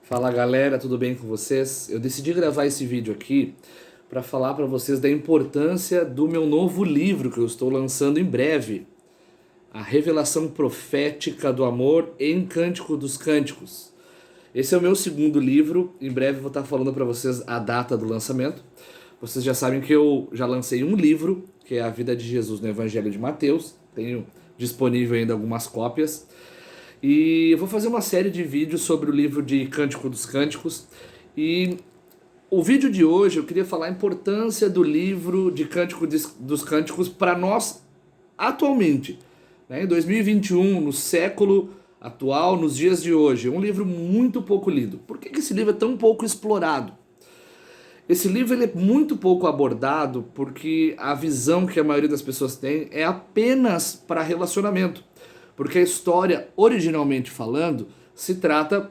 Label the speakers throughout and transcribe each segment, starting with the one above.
Speaker 1: Fala galera, tudo bem com vocês? Eu decidi gravar esse vídeo aqui para falar para vocês da importância do meu novo livro que eu estou lançando em breve, A Revelação Profética do Amor em Cântico dos Cânticos. Esse é o meu segundo livro, em breve vou estar falando para vocês a data do lançamento. Vocês já sabem que eu já lancei um livro, que é A Vida de Jesus no Evangelho de Mateus, tenho disponível ainda algumas cópias. E eu vou fazer uma série de vídeos sobre o livro de Cântico dos Cânticos. E o vídeo de hoje eu queria falar a importância do livro de Cântico dos Cânticos para nós atualmente, né? Em 2021, no século atual, nos dias de hoje. É um livro muito pouco lido. Por que esse livro é tão pouco explorado? Esse livro ele é muito pouco abordado porque a visão que a maioria das pessoas tem é apenas para relacionamento. Porque a história, originalmente falando, se trata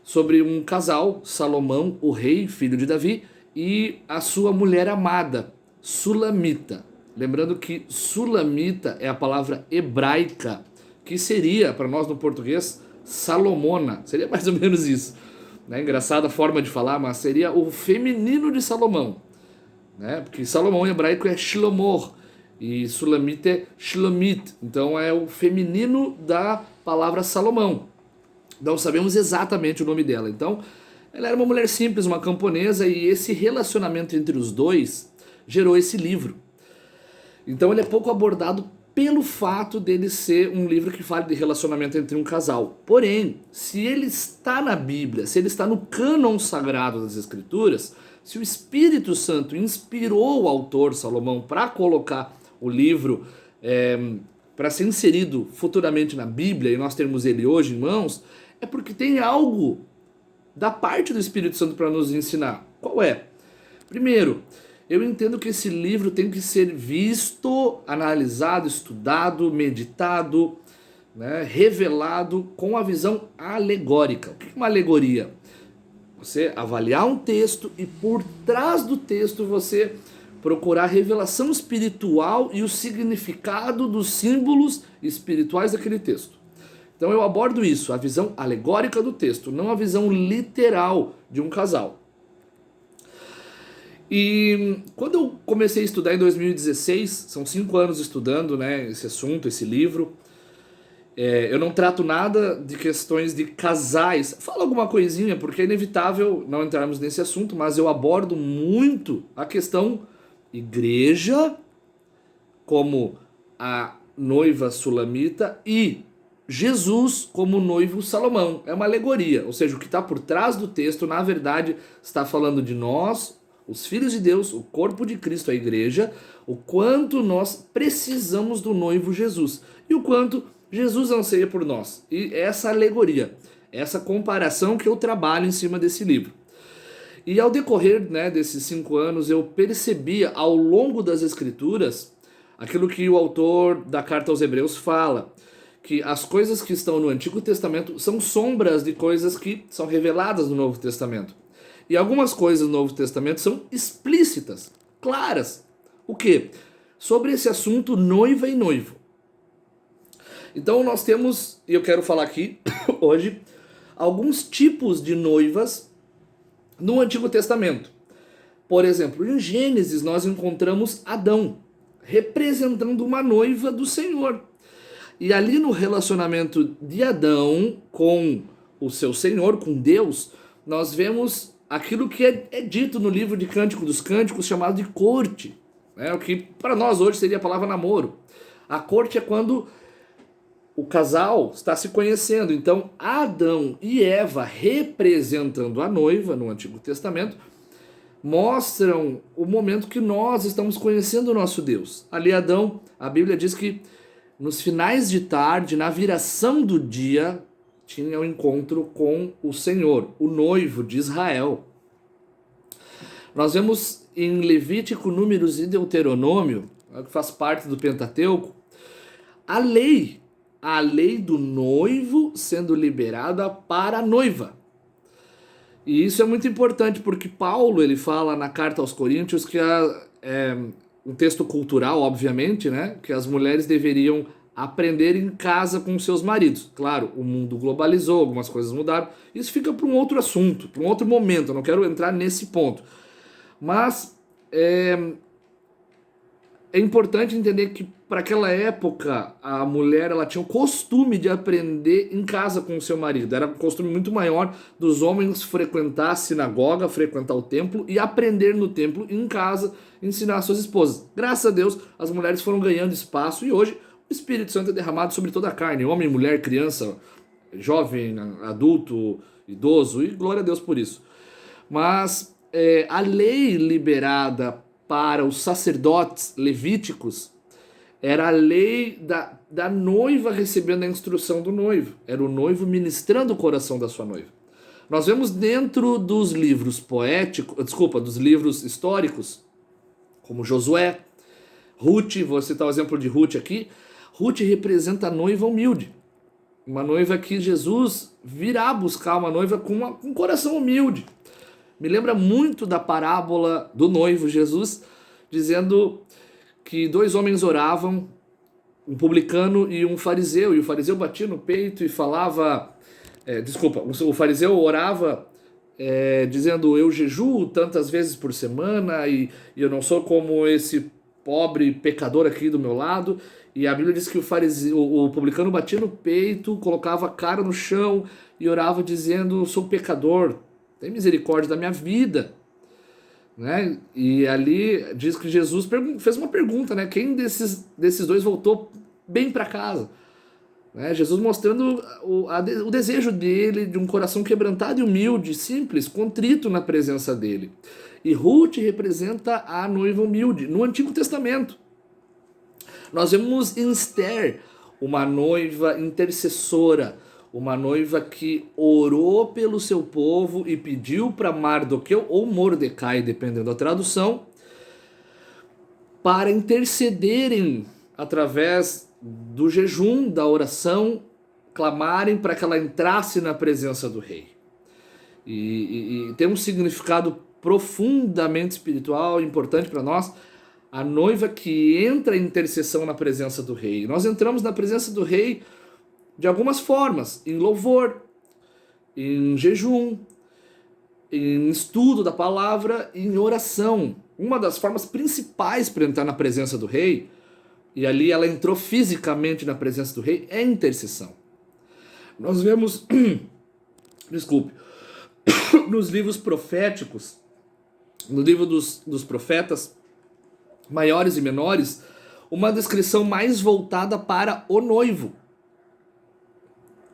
Speaker 1: sobre um casal, Salomão, o rei, filho de Davi, e a sua mulher amada, Sulamita. Lembrando que Sulamita é a palavra hebraica, que seria, para nós no português, Salomona. Seria mais ou menos isso. Né? Engraçada forma de falar, mas seria o feminino de Salomão. Né? Porque Salomão em hebraico é Shlomo e Sulamita é Shlomit, então é o feminino da palavra Salomão. Não sabemos exatamente o nome dela. Então, ela era uma mulher simples, uma camponesa, e esse relacionamento entre os dois gerou esse livro. Então, ele é pouco abordado pelo fato dele ser um livro que fala de relacionamento entre um casal. Porém, se ele está na Bíblia, se ele está no cânon sagrado das Escrituras, se o Espírito Santo inspirou o autor Salomão para colocar o livro para ser inserido futuramente na Bíblia e nós termos ele hoje em mãos, é porque tem algo da parte do Espírito Santo para nos ensinar. Qual é? Primeiro, eu entendo que esse livro tem que ser visto, analisado, estudado, meditado, né, revelado com a visão alegórica. O que é uma alegoria? Você avaliar um texto e por trás do texto você procurar a revelação espiritual e o significado dos símbolos espirituais daquele texto. Então eu abordo isso, a visão alegórica do texto, não a visão literal de um casal. E quando eu comecei a estudar em 2016, são 5 anos estudando, né, esse assunto, esse livro, eu não trato nada de questões de casais. Falo alguma coisinha, porque é inevitável não entrarmos nesse assunto, mas eu abordo muito a questão igreja, como a noiva Sulamita, e Jesus como noivo Salomão. É uma alegoria, ou seja, o que está por trás do texto, na verdade, está falando de nós, os filhos de Deus, o corpo de Cristo, a igreja, o quanto nós precisamos do noivo Jesus e o quanto Jesus anseia por nós. E essa alegoria, essa comparação que eu trabalho em cima desse livro. E ao decorrer, né, desses 5 anos, eu percebia ao longo das escrituras aquilo que o autor da carta aos Hebreus fala, que as coisas que estão no Antigo Testamento são sombras de coisas que são reveladas no Novo Testamento. E algumas coisas do Novo Testamento são explícitas, claras. O quê? Sobre esse assunto noiva e noivo. Então nós temos, e eu quero falar aqui hoje, alguns tipos de noivas no Antigo Testamento. Por exemplo, em Gênesis nós encontramos Adão, representando uma noiva do Senhor. E ali no relacionamento de Adão com o seu Senhor, com Deus, nós vemos aquilo que é dito no livro de Cântico dos Cânticos, chamado de corte, né? O que para nós hoje seria a palavra namoro. A corte é quando o casal está se conhecendo. Então, Adão e Eva, representando a noiva no Antigo Testamento, mostram o momento que nós estamos conhecendo o nosso Deus. Ali, Adão, a Bíblia diz que nos finais de tarde, na viração do dia, tinha um encontro com o Senhor, o noivo de Israel. Nós vemos em Levítico, Números e Deuteronômio, que faz parte do Pentateuco, a lei do noivo sendo liberada para a noiva. E isso é muito importante porque Paulo ele fala na carta aos Coríntios que um texto cultural, obviamente, né, que as mulheres deveriam aprender em casa com seus maridos. Claro, o mundo globalizou, algumas coisas mudaram. Isso fica para um outro assunto, para um outro momento. Eu não quero entrar nesse ponto. Mas é importante entender que para aquela época a mulher ela tinha o costume de aprender em casa com o seu marido. Era um costume muito maior dos homens frequentar a sinagoga, frequentar o templo e aprender no templo em casa, ensinar suas esposas. Graças a Deus as mulheres foram ganhando espaço e hoje o Espírito Santo é derramado sobre toda a carne, homem, mulher, criança, jovem, adulto, idoso, e glória a Deus por isso. Mas a lei liberada para os sacerdotes levíticos era a lei da noiva recebendo a instrução do noivo. Era o noivo ministrando o coração da sua noiva. Nós vemos dentro dos livros dos livros históricos, como Josué, Ruth, vou citar o exemplo de Ruth aqui. Ruth representa a noiva humilde. Uma noiva que Jesus virá buscar, uma noiva com um coração humilde. Me lembra muito da parábola do noivo Jesus, dizendo que 2 homens oravam, um publicano e um fariseu, e o fariseu batia no peito e falava, o fariseu orava dizendo, eu jejuo tantas vezes por semana e eu não sou como esse pobre pecador aqui do meu lado. E a Bíblia diz que o publicano batia no peito, colocava a cara no chão e orava dizendo, sou pecador, tem misericórdia da minha vida. Né? E ali diz que Jesus fez uma pergunta, né? Quem desses 2 voltou bem para casa? Né? Jesus mostrando o desejo dele de um coração quebrantado e humilde, simples, contrito na presença dele. E Ruth representa a noiva humilde no Antigo Testamento. Nós vemos em Esther uma noiva intercessora, uma noiva que orou pelo seu povo e pediu para Mardoqueu ou Mordecai, dependendo da tradução, para intercederem através do jejum, da oração, clamarem para que ela entrasse na presença do rei. E tem um significado profundamente espiritual, importante para nós, a noiva que entra em intercessão na presença do rei. Nós entramos na presença do rei de algumas formas, em louvor, em jejum, em estudo da palavra, em oração. Uma das formas principais para entrar na presença do rei, e ali ela entrou fisicamente na presença do rei, é a intercessão. Nós vemos, nos livros proféticos, no livro dos profetas, maiores e menores, uma descrição mais voltada para o noivo.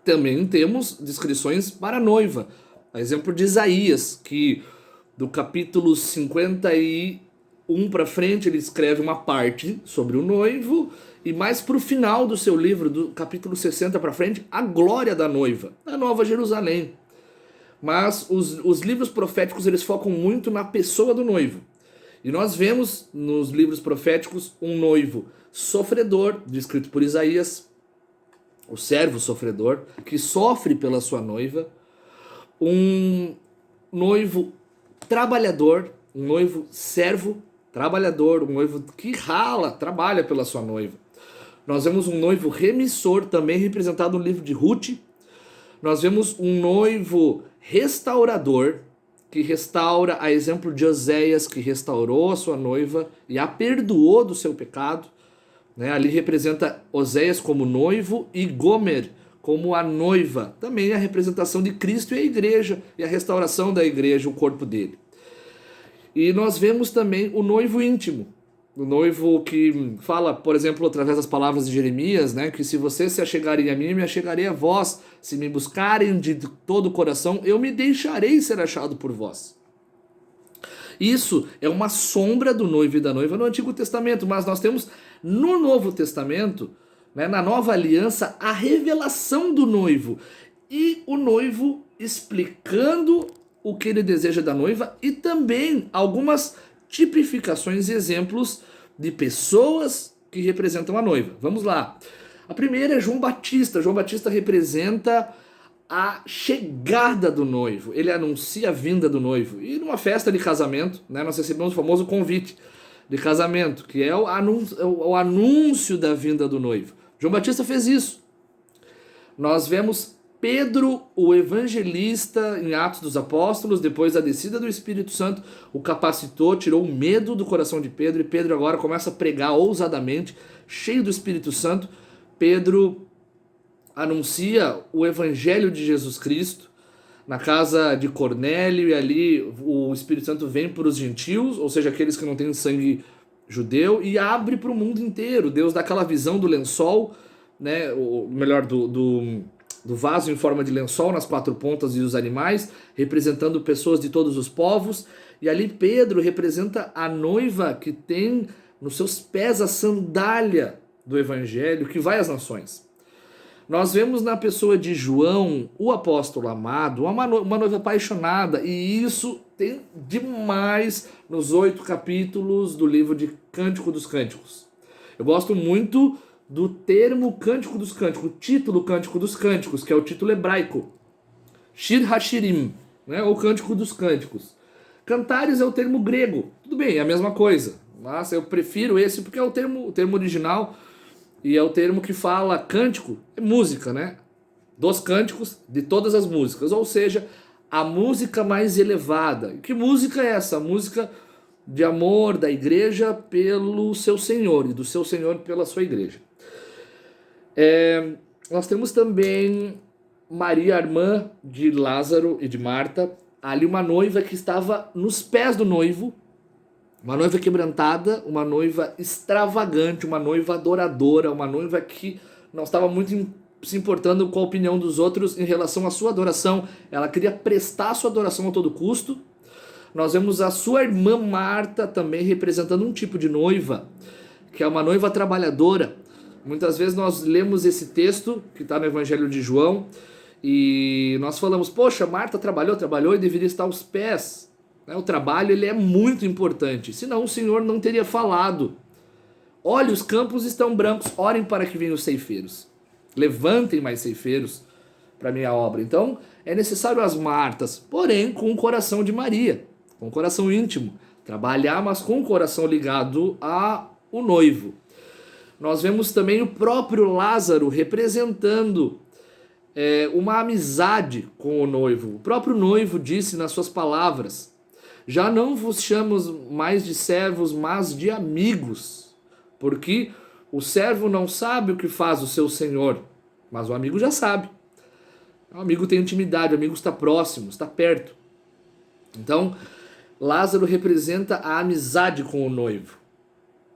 Speaker 1: Também temos descrições para a noiva. A exemplo de Isaías, que do capítulo 51 para frente ele escreve uma parte sobre o noivo, e mais para o final do seu livro, do capítulo 60 para frente, a glória da noiva, a Nova Jerusalém. Mas os livros proféticos eles focam muito na pessoa do noivo. E nós vemos nos livros proféticos um noivo sofredor, descrito por Isaías, o servo sofredor, que sofre pela sua noiva, um noivo trabalhador, um noivo servo trabalhador, um noivo que trabalha pela sua noiva. Nós vemos um noivo remissor, também representado no livro de Ruth. Nós vemos um noivo restaurador, que restaura, a exemplo de Oséias, que restaurou a sua noiva e a perdoou do seu pecado. Né? Ali representa Oséias como noivo e Gomer como a noiva. Também a representação de Cristo e a igreja, e a restauração da igreja, o corpo dele. E nós vemos também o noivo íntimo. O noivo que fala, por exemplo, através das palavras de Jeremias, né, que se vocês se achegarem a mim, me achegarei a vós. Se me buscarem de todo o coração, eu me deixarei ser achado por vós. Isso é uma sombra do noivo e da noiva no Antigo Testamento, mas nós temos no Novo Testamento, né, na Nova Aliança, a revelação do noivo. E o noivo explicando o que ele deseja da noiva e também algumas tipificações e exemplos de pessoas que representam a noiva. Vamos lá. A primeira é João Batista. João Batista representa a chegada do noivo. Ele anuncia a vinda do noivo. E numa festa de casamento, né, nós recebemos o famoso convite de casamento, que é o anúncio da vinda do noivo. João Batista fez isso. Nós vemos Pedro, o evangelista, em Atos dos Apóstolos, depois da descida do Espírito Santo, o capacitou, tirou o medo do coração de Pedro, e Pedro agora começa a pregar ousadamente, cheio do Espírito Santo. Pedro anuncia o evangelho de Jesus Cristo na casa de Cornélio, e ali o Espírito Santo vem para os gentios, ou seja, aqueles que não têm sangue judeu, e abre para o mundo inteiro. Deus dá aquela visão do lençol, né, ou melhor, do vaso em forma de lençol nas quatro pontas e os animais, representando pessoas de todos os povos. E ali Pedro representa a noiva que tem nos seus pés a sandália do evangelho que vai às nações. Nós vemos na pessoa de João, o apóstolo amado, uma noiva apaixonada, e isso tem demais nos 8 capítulos do livro de Cântico dos Cânticos. Eu gosto muito do termo Cântico dos Cânticos, o título Cântico dos Cânticos, que é o título hebraico, Shir HaShirim, né, ou Cântico dos Cânticos. Cantares é o termo grego, tudo bem, é a mesma coisa, mas eu prefiro esse porque é o termo original, e é o termo que fala cântico, é música, né? Dos cânticos, de todas as músicas, ou seja, a música mais elevada. Que música é essa? A música de amor da igreja pelo seu Senhor, e do seu Senhor pela sua igreja. Nós temos também Maria, irmã de Lázaro e de Marta, ali uma noiva que estava nos pés do noivo, uma noiva quebrantada, uma noiva extravagante, uma noiva adoradora, uma noiva que não estava muito se importando com a opinião dos outros em relação à sua adoração. Ela queria prestar sua adoração a todo custo. Nós vemos a sua irmã Marta também representando um tipo de noiva, que é uma noiva trabalhadora. Muitas vezes nós lemos esse texto, que está no Evangelho de João, e nós falamos, poxa, Marta trabalhou e deveria estar aos pés. O trabalho ele é muito importante, senão o Senhor não teria falado. Olha, os campos estão brancos, orem para que venham os ceifeiros. Levantem mais ceifeiros para a minha obra. Então, é necessário as Martas, porém com o coração de Maria, com o coração íntimo. Trabalhar, mas com o coração ligado ao noivo. Nós vemos também o próprio Lázaro representando uma amizade com o noivo. O próprio noivo disse nas suas palavras, já não vos chamamos mais de servos, mas de amigos, porque o servo não sabe o que faz o seu senhor, mas o amigo já sabe. O amigo tem intimidade, o amigo está próximo, está perto. Então, Lázaro representa a amizade com o noivo,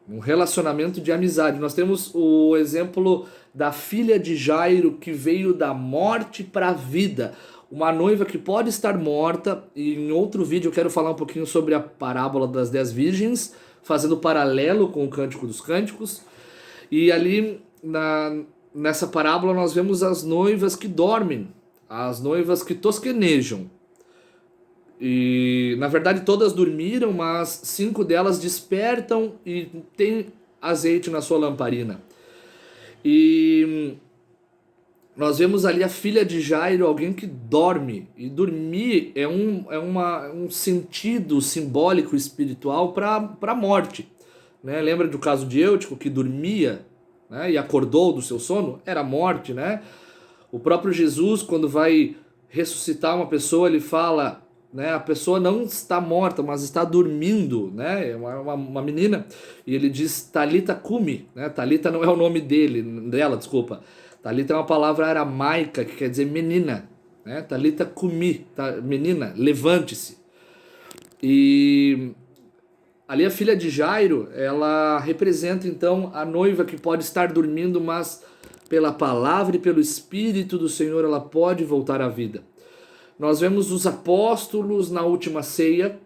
Speaker 1: um relacionamento de amizade. Nós temos o exemplo da filha de Jairo, que veio da morte para a vida. Uma noiva que pode estar morta, e em outro vídeo eu quero falar um pouquinho sobre a parábola das 10 virgens, fazendo paralelo com o Cântico dos Cânticos. E ali nessa parábola nós vemos as noivas que dormem, as noivas que tosquenejam. E na verdade todas dormiram, mas 5 delas despertam e tem azeite na sua lamparina. E nós vemos ali a filha de Jairo, alguém que dorme. E dormir é um sentido simbólico espiritual para a morte. Né? Lembra do caso de Eutico, que dormia, né, e acordou do seu sono? Era a morte, né? O próprio Jesus, quando vai ressuscitar uma pessoa, ele fala, né, a pessoa não está morta, mas está dormindo, né? É uma menina. E ele diz Talita Cumi, né? Talita não é o nome dela, desculpa. Talita é uma palavra aramaica que quer dizer menina, né? Talita Cumi, menina, levante-se. E ali a filha de Jairo, ela representa então a noiva que pode estar dormindo, mas pela palavra e pelo Espírito do Senhor ela pode voltar à vida. Nós vemos os apóstolos na última ceia,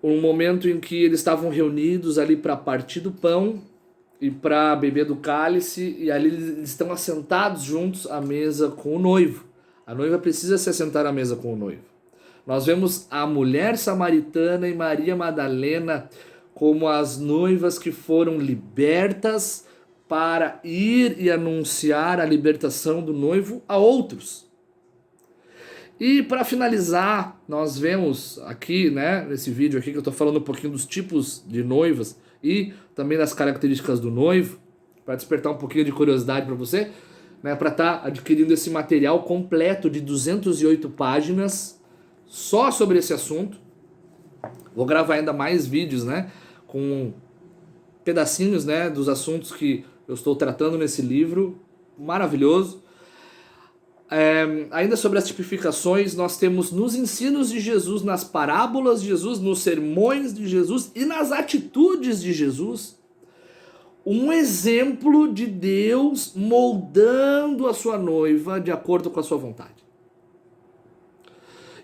Speaker 1: um momento em que eles estavam reunidos ali para partir do pão e para beber do cálice, e ali eles estão assentados juntos à mesa com o noivo. A noiva precisa se assentar à mesa com o noivo. Nós vemos a mulher samaritana e Maria Madalena como as noivas que foram libertas para ir e anunciar a libertação do noivo a outros. E para finalizar, nós vemos aqui, né, nesse vídeo aqui que eu estou falando um pouquinho dos tipos de noivas e também das características do noivo. para despertar um pouquinho de curiosidade para você, né, para estar adquirindo esse material completo de 208 páginas só sobre esse assunto. Vou gravar ainda mais vídeos, né, com pedacinhos, né, dos assuntos que eu estou tratando nesse livro maravilhoso. Ainda sobre as tipificações, nós temos nos ensinos de Jesus, nas parábolas de Jesus, nos sermões de Jesus e nas atitudes de Jesus, um exemplo de Deus moldando a sua noiva de acordo com a sua vontade.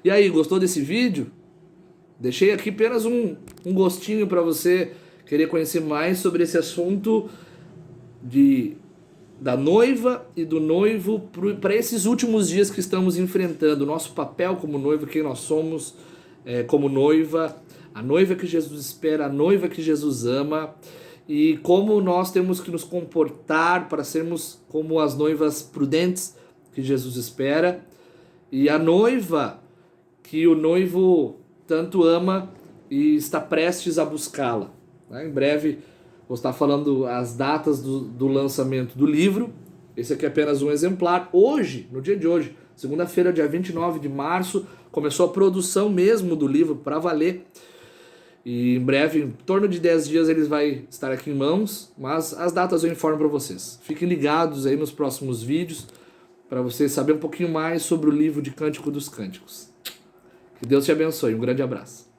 Speaker 1: E aí, gostou desse vídeo? Deixei aqui apenas um gostinho para você querer conhecer mais sobre esse assunto da noiva e do noivo para esses últimos dias que estamos enfrentando. Nosso papel como noiva, quem nós somos como noiva, a noiva que Jesus espera, a noiva que Jesus ama, e como nós temos que nos comportar para sermos como as noivas prudentes que Jesus espera, e a noiva que o noivo tanto ama e está prestes a buscá-la. Em breve vou estar falando as datas do lançamento do livro. Esse aqui é apenas um exemplar. Hoje, no dia de hoje, segunda-feira, dia 29 de março, começou a produção mesmo do livro para valer. E em breve, em torno de 10 dias, ele vai estar aqui em mãos, mas as datas eu informo para vocês. Fiquem ligados aí nos próximos vídeos para vocês saberem um pouquinho mais sobre o livro de Cântico dos Cânticos. Que Deus te abençoe. Um grande abraço.